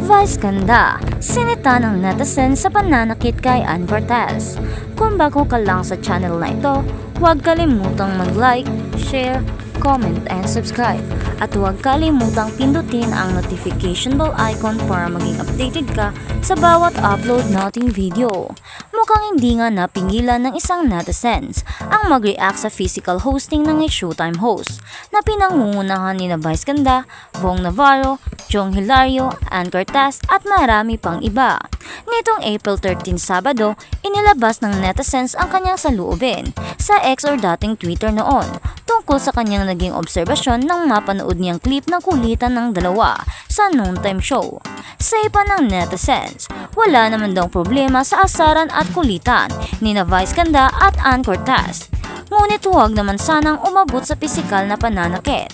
Vice ganda, sinita ng netizen sa pananakit kay Ann Cortez. Kung bago ka lang sa channel na ito, huwag kalimutang mag-like, share, comment, and subscribe. At huwag kalimutang pindutin ang notification bell icon para maging updated ka sa bawat upload nating video. Mukhang hindi nga napingilan ng isang netizens ang mag-react sa physical hosting ng Showtime host na pinangungunahan ni Vice Ganda, Bong Navarro, Jong Hilario, Ann Cortez at marami pang iba. Nitong April 13 Sabado, inilabas ng netizens ang kanyang saluubin sa X or dating Twitter noon tungkol sa kanyang naging obserbasyon nang mapanood niyang clip ng kulitan ng dalawa sa noontime show. Sa iba ng netizens, wala naman daw problema sa asaran at kulitan ni Vice Ganda at Ann Cortez. Ngunit huwag naman sanang umabot sa pisikal na pananakit.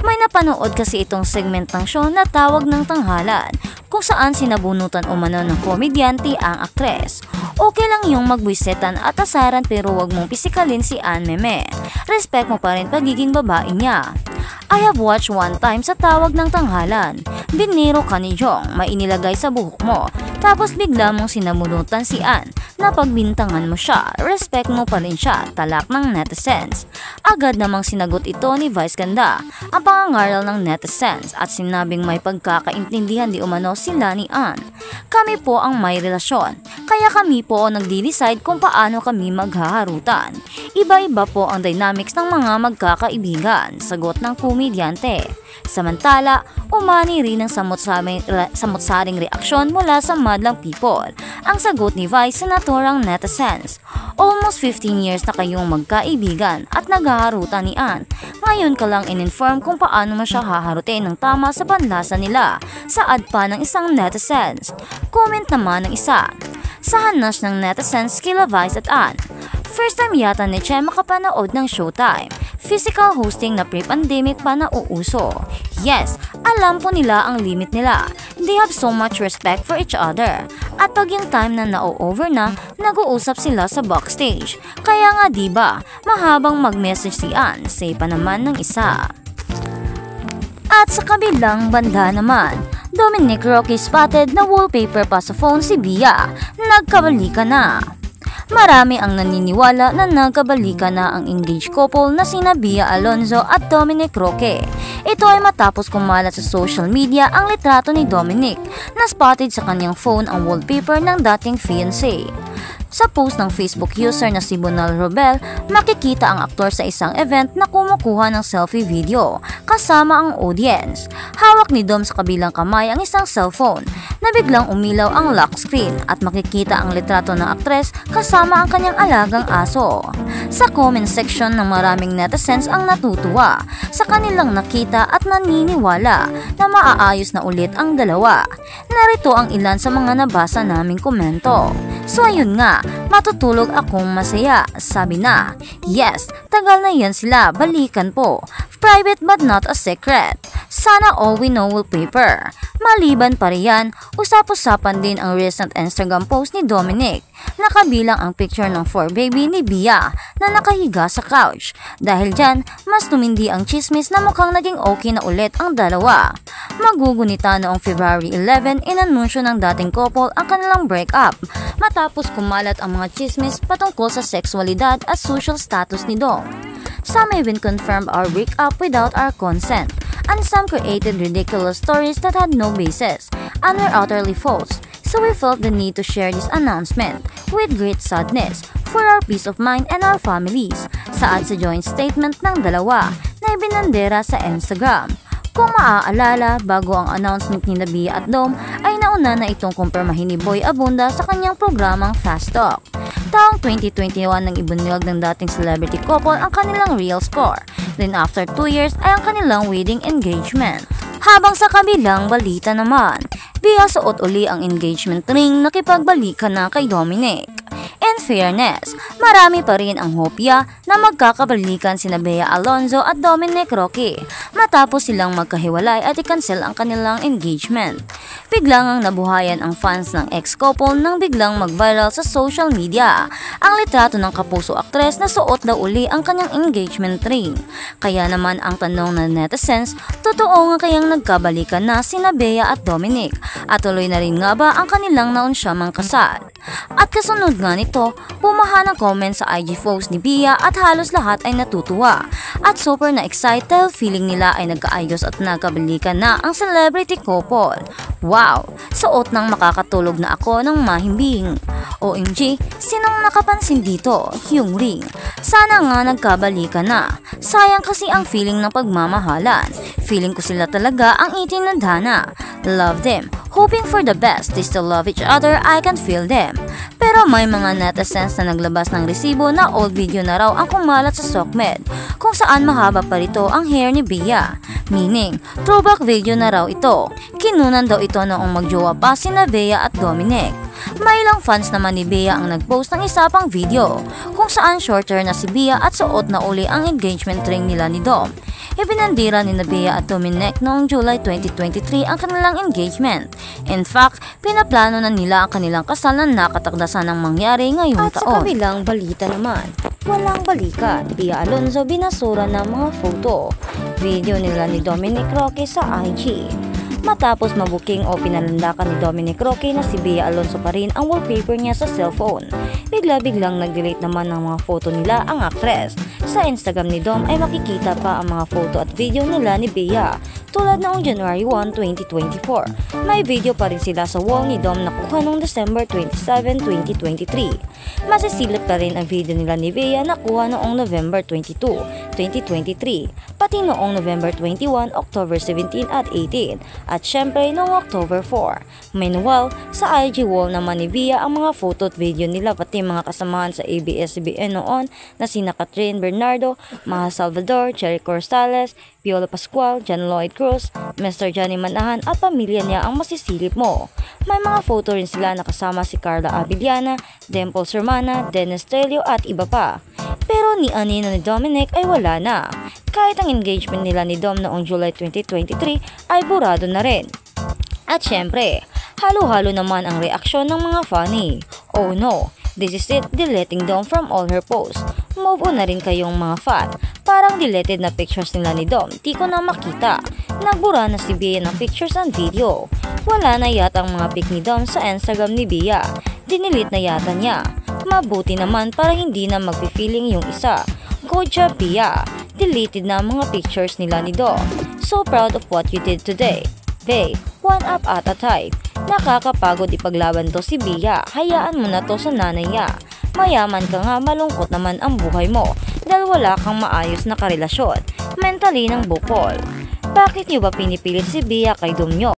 May napanood kasi itong segment ng show na Tawag ng Tanghalan kung saan sinabunutan umano ng komedyante ang aktres. Okay lang yung magbuisetan at asaran pero wag mong pisikalin si Ann Meme. Respect mo pa rin pagiging babae niya. I have watched one time sa Tawag ng Tanghalan. Biniro ka ni Jong, may inilagay sa buhok mo. Tapos bigla mong sinamunutan si Ann na pagbintangan mo siya. Respect mo pa rin siya, talak ng netizens. Agad namang sinagot ito ni Vice Ganda ang pangangaral ng netizens at sinabing may pagkakaintindihan di umano sila ni Ann. Kami po ang may relasyon, kaya kami po ang nagdi-decide kung paano kami maghaharutan. Iba-iba po ang dynamics ng mga magkakaibigan, sagot ng komedyante. Samantala, umani rin ng samot-saring reaksyon mula sa madlang people. Ang sagot ni Vice sa naturang netizens. Almost 15 years na kayong magkaibigan at naghaharutan ni Ann. Ngayon ka lang in-inform kung paano mo siya haharutin ng tama sa panlasa nila. Saad pa ng isang netizens. Comment naman ng isa. Sa hanas ng netizens kila Vice at Ann. First time yata ni Che makapanood ng Showtime. Physical hosting na pre-pandemic pa na uuso. Yes, alam po nila ang limit nila. They have so much respect for each other. At pag yung time na na-over na, nag-uusap sila sa backstage. Kaya nga diba, mahabang mag-message si Ann, say pa naman ng isa. At sa kabilang banda naman, Dominic Roque spotted na wallpaper pa sa phone si Bia. Nagkabalikan na. Marami ang naniniwala na nagkabalikan na ang engaged couple na sina Bia Alonzo at Dominic Roque. Ito ay matapos kumalat sa social media ang litrato ni Dominic na spotted sa kanyang phone ang wallpaper ng dating fiancé. Sa post ng Facebook user na si Bonal Robel, makikita ang aktor sa isang event na kumukuha ng selfie video kasama ang audience. Hawak ni Dom sa kabilang kamay ang isang cellphone na biglang umilaw ang lock screen at makikita ang litrato ng aktres kasama ang kanyang alagang aso. Sa comment section ng maraming netizens ang natutuwa sa kanilang nakita at naniniwala na maaayos na ulit ang dalawa. Narito ang ilan sa mga nabasa naming komento. So ayun nga, matutulog akong masaya, sabi na. Yes, tagal na yan sila, balikan po. Private but not a secret. Sana all we know wallpaper. Maliban pa riyan, usap-usapan din ang recent Instagram post ni Dominic. Nakabilang ang picture ng 4 baby ni Bia na nakahiga sa couch. Dahil dyan, mas tumindi ang chismis na mukhang naging okay na ulit ang dalawa. Magugunita noong February 11, inanunsyo ng dating couple ang kanilang breakup matapos kumalat ang mga chismis patungkol sa sexualidad at social status ni Dom. Some even confirmed our breakup without our consent, and some created ridiculous stories that had no basis and were utterly false. So we felt the need to share this announcement with great sadness for our peace of mind and our families, saad sa joint statement ng dalawa na ibinandera sa Instagram. Kung maaalala, bago ang announcement ni Bia at Dom ay nauna na itong kumpirmahin ni Boy Abunda sa kanyang programang Fast Talk. Taong 2021 nang ibunyag ng dating celebrity couple ang kanilang real score. Then after 2 years ay ang kanilang wedding engagement. Habang sa kabilang balita naman, Bia suot uli ang engagement ring nakipagbalikan na kay Dominic. In fairness, marami pa rin ang hopya na na magkakabalikan sina Bea Alonzo at Dominic Roque matapos silang magkahiwalay at i-cancel ang kanilang engagement. Biglang ang nabuhayan ang fans ng ex-couple nang biglang mag-viral sa social media ang litrato ng kapuso aktres na suot daw uli ang kanyang engagement ring. Kaya naman ang tanong ng netizens, totoo nga kayang nagkabalikan na sina Bea at Dominic at tuloy na rin nga ba ang kanilang naunsyamang kasal? At kasunod nga nito, bumaha ng comment sa IG post ni Bea at halos lahat ay natutuwa at super na excited dahil feeling nila ay nagkaayos at nagkabalikan na ang celebrity couple. Wow! Suot nang makakatulog na ako ng mahimbing. OMG, sinong nakapansin dito? Yung ring. Sana nga nagkabalikan na. Sayang kasi ang feeling ng pagmamahalan. Feeling ko sila talaga ang itinadhana. Love them. Hoping for the best. They still love each other. I can feel them. Pero may mga netizens na naglabas ng resibo na old video na raw ang kumalat sa SOCMED kung saan mahaba pa rito ang hair ni Bea. Meaning, throwback video na raw ito. Kinunan daw ito noong magjowa pa sina Bea at Dominic. May ilang fans naman ni Bea ang nagpost ng isa pang video kung saan shorter na si Bea at suot na uli ang engagement ring nila ni Dom. Ibinandira ni Bea at Dominic noong July 2023 ang kanilang engagement. In fact, pinaplano na nila ang kanilang kasal na nakatakdasan ng mangyari ngayong taon. At sa kabilang balita naman, walang balikat. Bea Alonzo binasura ng mga photo, video nila ni Dominic Roque sa IG. Matapos mabuking o pinalandakan ni Dominic Roque na si Bea Alonzo pa rin ang wallpaper niya sa cellphone. Bigla-biglang nag-delete naman ng mga photo nila ang actress. Sa Instagram ni Dom ay makikita pa ang mga photo at video nila ni Bea tulad noong January 1, 2024. May video pa rin sila sa wall ni Dom na kuha noong December 27, 2023. Masisilip pa rin ang video nila ni Bea na kuha noong November 22, 2023, pati noong November 21, October 17 at 18, at syempre noong October 4. Meanwhile, sa IG wall naman ni Bea ang mga photo at video nila pati mga kasamahan sa ABS-CBN noon na sina Catherine Bernardo, Maha Salvador, Cherry Corsales, Piolo Pascual, John Lloyd Cruz, Mr. Johnny Manahan at pamilya niya ang masisilip mo. May mga photo rin sila na kasama si Carla Abiliana, Dimple Sermana, Dennis Telio at iba pa. Pero ni Anino ni Dominic ay wala na. Kahit ang engagement nila ni Dom noong July 2023 ay burado na rin. At syempre, halo-halo naman ang reaksyon ng mga funny. Oh no, this is it, deleting Dom from all her posts. Move on na rin kayong mga fan. Parang deleted na pictures nila ni Dom, di ko na makita. Nagbura na si Bea ng pictures and video. Wala na yata ang mga pic ni Dom sa Instagram ni Bea. Dinilit na yata niya. Mabuti naman para hindi na magpi-feeling yung isa. Good job, Bea. Deleted na ang mga pictures nila ni Dom. So proud of what you did today. Bea, one up at a time. Nakakapagod ipaglaban to si Bea. Hayaan mo na to sa nanay niya. Mayaman ka nga, malungkot naman ang buhay mo dahil wala kang maayos na karelasyon. Mentally ng bukol. Bakit niyo ba pinipilit si Bea kay Dom nyo?